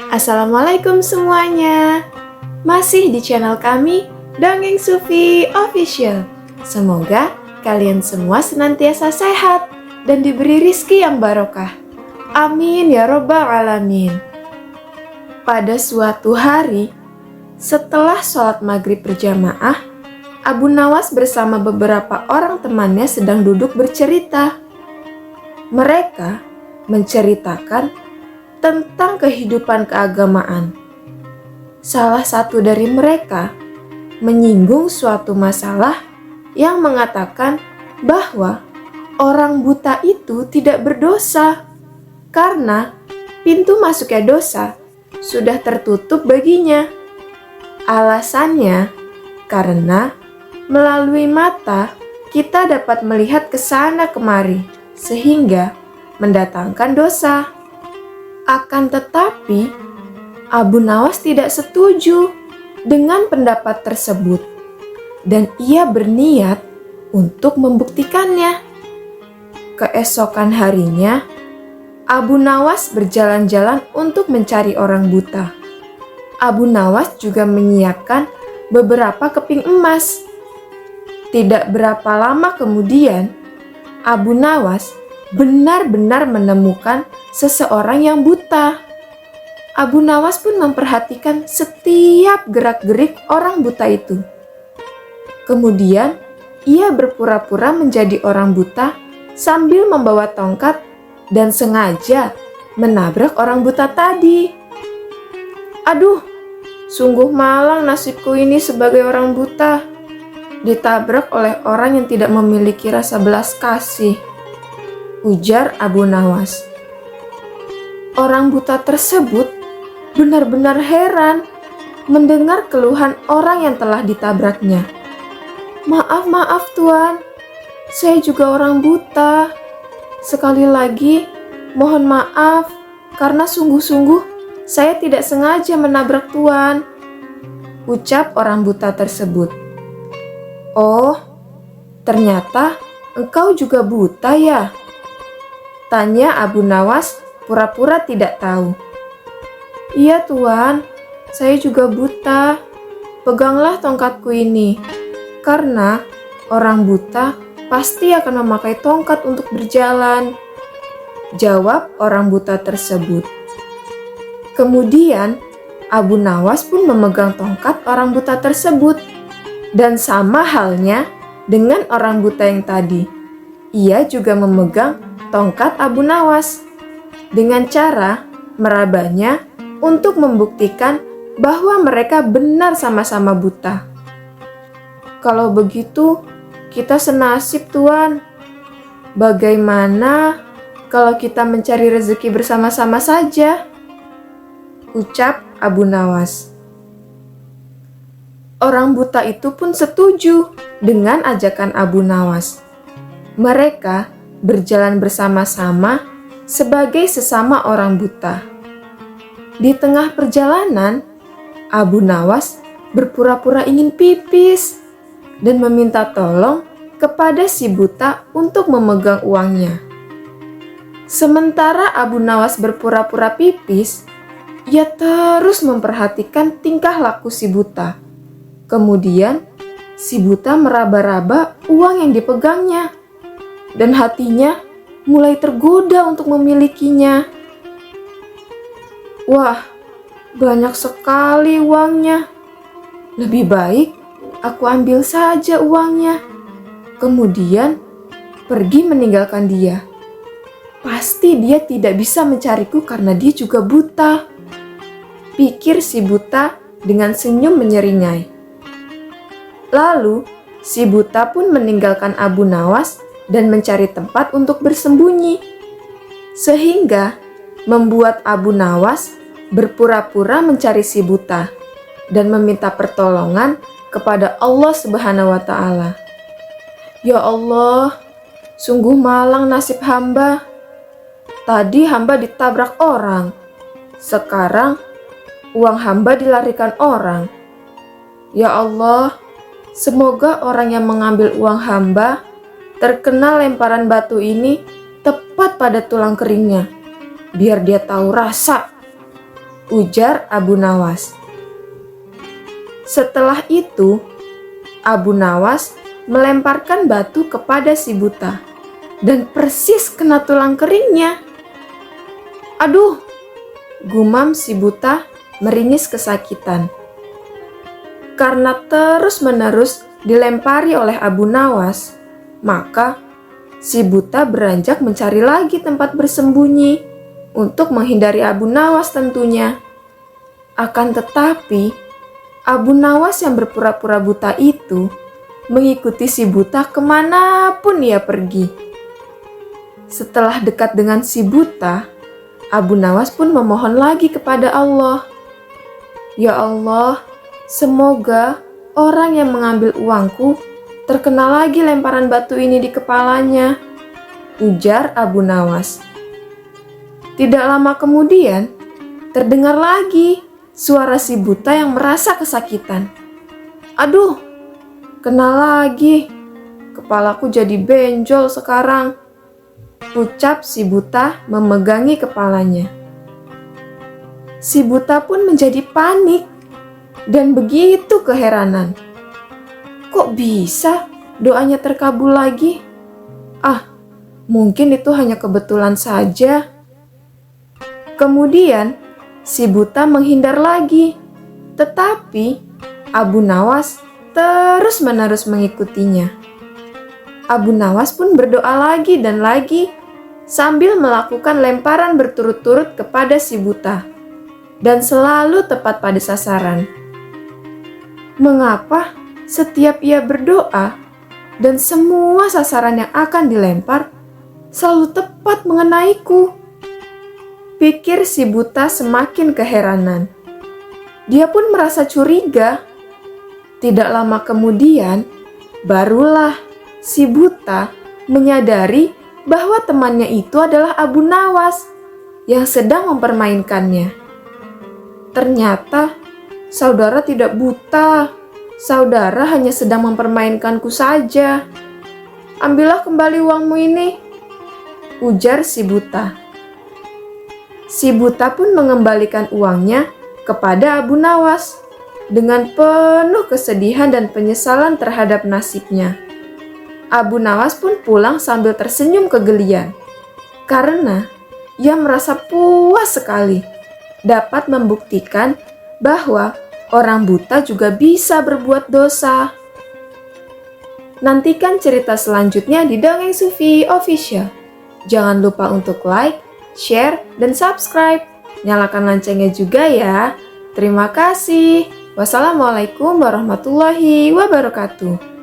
Assalamualaikum semuanya. Masih di channel kami, Dongeng Sufi Official. Semoga kalian semua senantiasa sehat dan diberi rizki yang barokah. Amin ya robbal alamin. Pada suatu hari, setelah sholat maghrib berjamaah, Abu Nawas bersama beberapa orang temannya sedang duduk bercerita. Mereka menceritakan tentang kehidupan keagamaan. Salah satu dari mereka menyinggung suatu masalah yang mengatakan bahwa orang buta itu tidak berdosa karena pintu masuknya dosa sudah tertutup baginya. Alasannya karena melalui mata kita dapat melihat ke sana kemari sehingga mendatangkan dosa. Akan tetapi, Abu Nawas tidak setuju dengan pendapat tersebut dan ia berniat untuk membuktikannya. Keesokan harinya, Abu Nawas berjalan-jalan untuk mencari orang buta. Abu Nawas juga menyiapkan beberapa keping emas. Tidak berapa lama kemudian, Abu Nawas benar-benar menemukan seseorang yang buta. Abu Nawas pun memperhatikan setiap gerak-gerik orang buta itu. Kemudian, ia berpura-pura menjadi orang buta sambil membawa tongkat dan sengaja menabrak orang buta tadi. Aduh, sungguh malang nasibku ini sebagai orang buta. Ditabrak oleh orang yang tidak memiliki rasa belas kasih, ujar Abu Nawas. Orang buta tersebut benar-benar heran mendengar keluhan orang yang telah ditabraknya. Maaf Tuan, saya juga orang buta. Sekali lagi mohon maaf karena sungguh-sungguh saya tidak sengaja menabrak Tuan, ucap orang buta tersebut. Oh, ternyata engkau juga buta ya? Tanya Abu Nawas pura-pura tidak tahu. Iya Tuan, saya juga buta. Peganglah tongkatku ini, karena orang buta pasti akan memakai tongkat untuk berjalan, jawab orang buta tersebut. Kemudian Abu Nawas pun memegang tongkat orang buta tersebut, dan sama halnya dengan orang buta yang tadi, ia juga memegang tongkat Abu Nawas dengan cara merabanya untuk membuktikan bahwa mereka benar sama-sama buta. Kalau begitu, kita senasib Tuan. Bagaimana kalau kita mencari rezeki bersama-sama saja? Ucap Abu Nawas. Orang buta itu pun setuju dengan ajakan Abu Nawas. Mereka berjalan bersama-sama sebagai sesama orang buta. Di tengah perjalanan, Abu Nawas berpura-pura ingin pipis dan meminta tolong kepada si buta untuk memegang uangnya. Sementara Abu Nawas berpura-pura pipis, ia terus memperhatikan tingkah laku si buta. Kemudian, si buta meraba-raba uang yang dipegangnya, dan hatinya mulai tergoda untuk memilikinya. Wah, banyak sekali uangnya. Lebih baik aku ambil saja uangnya. Kemudian pergi meninggalkan dia. Pasti dia tidak bisa mencariku karena dia juga buta, pikir si buta dengan senyum menyeringai. Lalu si buta pun meninggalkan Abu Nawas dan mencari tempat untuk bersembunyi, sehingga membuat Abu Nawas berpura-pura mencari si buta dan meminta pertolongan kepada Allah Subhanahu wa Ta'ala. Ya Allah, sungguh malang nasib hamba. Tadi hamba ditabrak orang, sekarang uang hamba dilarikan orang. Ya Allah, semoga orang yang mengambil uang hamba terkena lemparan batu ini tepat pada tulang keringnya, biar dia tahu rasa. ujar Abu Nawas. Setelah itu, Abu Nawas melemparkan batu kepada si buta dan persis kena tulang keringnya. Aduh, gumam si buta meringis kesakitan. Karena terus-menerus dilempari oleh Abu Nawas, maka si buta beranjak mencari lagi tempat bersembunyi untuk menghindari Abu Nawas tentunya. Akan tetapi, Abu Nawas yang berpura-pura buta itu mengikuti si buta kemanapun ia pergi. Setelah dekat dengan si buta, Abu Nawas pun memohon lagi kepada Allah. Ya Allah, semoga orang yang mengambil uangku terkena lagi lemparan batu ini di kepalanya, ujar Abu Nawas. Tidak lama kemudian, terdengar lagi suara si buta yang merasa kesakitan. Aduh, kena lagi. Kepalaku jadi benjol sekarang, ucap si buta memegangi kepalanya. Si buta pun menjadi panik dan begitu keheranan. Kok bisa doanya terkabul lagi? Mungkin itu hanya kebetulan saja. Kemudian si buta menghindar lagi, tetapi Abu Nawas terus-menerus mengikutinya. Abu Nawas pun berdoa lagi dan lagi sambil melakukan lemparan berturut-turut kepada si buta dan selalu tepat pada sasaran. Mengapa setiap ia berdoa dan semua sasaran yang akan dilempar selalu tepat mengenaiku? Pikir si buta semakin keheranan. Dia pun merasa curiga. Tidak lama kemudian, barulah si buta menyadari bahwa temannya itu adalah Abu Nawas yang sedang mempermainkannya. Ternyata saudara tidak buta. Saudara hanya sedang mempermainkanku saja. Ambillah kembali uangmu ini, ujar si buta. Si buta pun mengembalikan uangnya kepada Abu Nawas dengan penuh kesedihan dan penyesalan terhadap nasibnya. Abu Nawas pun pulang sambil tersenyum kegelian karena ia merasa puas sekali dapat membuktikan bahwa orang buta juga bisa berbuat dosa. Nantikan cerita selanjutnya di Dongeng Sufi Official. Jangan lupa untuk like, share, dan subscribe. Nyalakan loncengnya juga ya. Terima kasih. Wassalamualaikum warahmatullahi wabarakatuh.